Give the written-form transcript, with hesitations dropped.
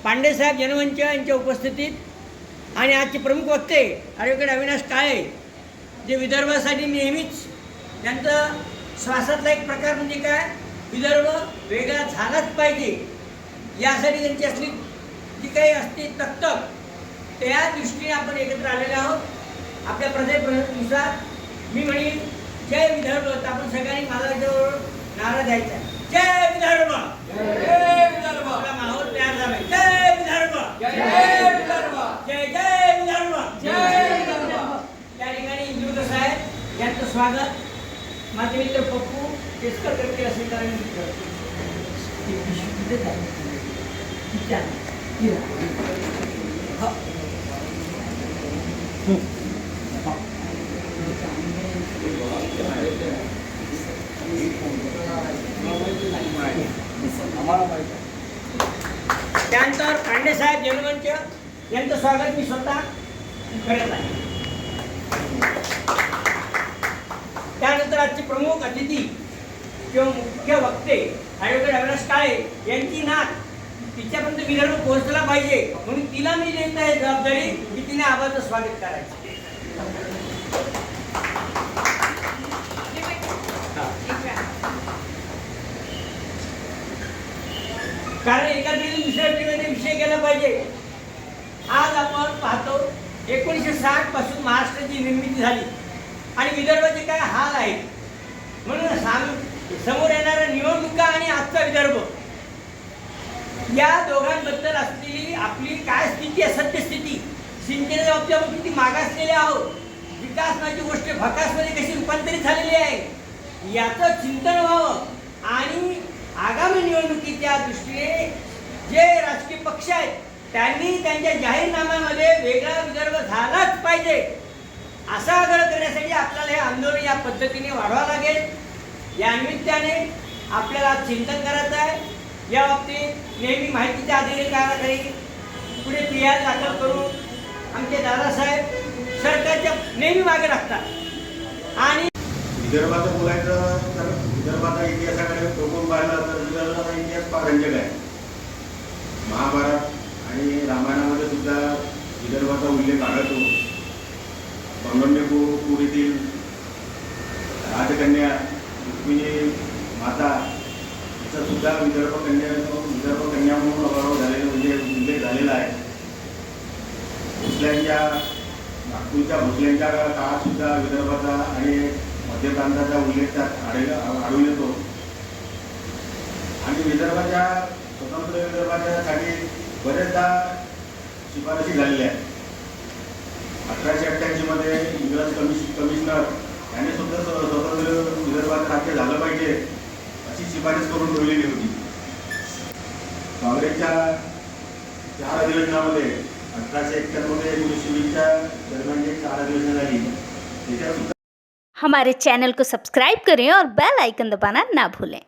पांडेसाहेब जनमंच यांच्या उपस्थितीत आणि आजचे प्रमुख वक्ते ॲडव्होकेट अविनाश काळे, जे विदर्भासाठी नेहमीच त्यांचं श्वासातला एक प्रकार म्हणजे काय, विदर्भ वेगळा झालाच पाहिजे यासाठी त्यांची असली जी काही असते तकतक, त्या दृष्टीने आपण एकत्र आलेले आहोत. आपल्या प्रदेशानुसार मी म्हणेन जय विदर्भ, तर आपण सगळ्यांनी माझा याच्यावर नारा द्यायचा, जय विदर्भ, जय विदर्भ. आपला माहोल तयार झाला, जय विदर्भ, जय विदर्भ, जय जय विदर्भ, जय विदर्भ. त्या ठिकाणी इंदुकर साहेब यांचं स्वागत माझे मित्र पप्पू केसकर करतील असेल कारण त्यानंतर पांडेसाहेब जनमंच यांचं स्वागत मी स्वतः करत आहे. त्यानंतर आजचे प्रमुख अतिथी किंवा मुख्य वक्ते ॲडव्होकेट अविनाश काळे यांची नात तिच्यापर्यंत विदर्भ पोहोचला पाहिजे म्हणून तिला मी देत आहे जबाबदारी की तिने आबाचं स्वागत करायचं. कारण एका पिढीने दुसऱ्या पिढीमध्ये विषय केला पाहिजे. आज आपण पाहतो 1960 पासून महाराष्ट्राची निर्मिती झाली आणि विदर्भाचे काय हाल आहेत. म्हणून समोर येणाऱ्या निवडणुका आणि आजचा विदर्भ या दोघांबद्दल असलेली आपली काय स्थिती आहे, सत्यस्थिती, सिंचनाच्या बाबतीत आपण किती मागासलेले आहोत, विकासाची गोष्ट भकासमध्ये कशी रूपांतरित झालेली आहे याचं चिंतन व्हावं. आणि आगामी निवडणुकीच्या दृष्टीने जे राजकीय पक्ष आहेत त्यांनी त्यांच्या जाहीरनाम्यामध्ये वेगळा विदर्भ झालाच पाहिजे असा आग्रह करण्यासाठी आपल्याला हे आंदोलन या पद्धतीने वाढवावं लागेल. या निमित्ताने आपल्याला चिंतन करायचं आहे. या बाबतीत नेहमी माहितीच्या अधिकाराखाली पुढे फिर्याद दाखल करून आमचे दादासाहेब सरकारच्या नेहमी मागे लागतात. आणि विदर्भाचं बोलायचं तर विदर्भाचा इतिहासाकडे बघून पाहिलं तर विदर्भाचा इतिहास फार रंजक आहे. महाभारत आणि रामायणामध्ये सुद्धा विदर्भाचा उल्लेख आढळतो. पंगंडेपूर येथील राजकन्या रुक्मिणी माता हिचा सुद्धा विदर्भ कन्या म्हणून अभाव झालेला म्हणजे उल्लेख झालेला आहे. भोसल्यांच्या नागपूरच्या भोसल्यांच्या काळात सुद्धा विदर्भाचा आणि मध्य प्रांताचा उल्लेख त्यात आढळून येतो. आणि विदर्भाच्या स्वतंत्र विदर्भाच्यासाठी बरेचदा शिफारशी झालेल्या आहेत. 1888 मध्ये इंग्रज कमिशनर यांनी सुद्धा स्वतंत्र विदर्भात राज्य झालं पाहिजे अशी शिफारस करून ठेवलेली होती. काँग्रेसच्या 4 अधिवेशनामध्ये 1871 मध्ये 1920च्या दरम्यान जे 4 अधिवेशनं झाली त्याच्यात सुद्धा. हमारे चैनल को सब्सक्राइब करें और बेल आइकन दबाना ना भूलें.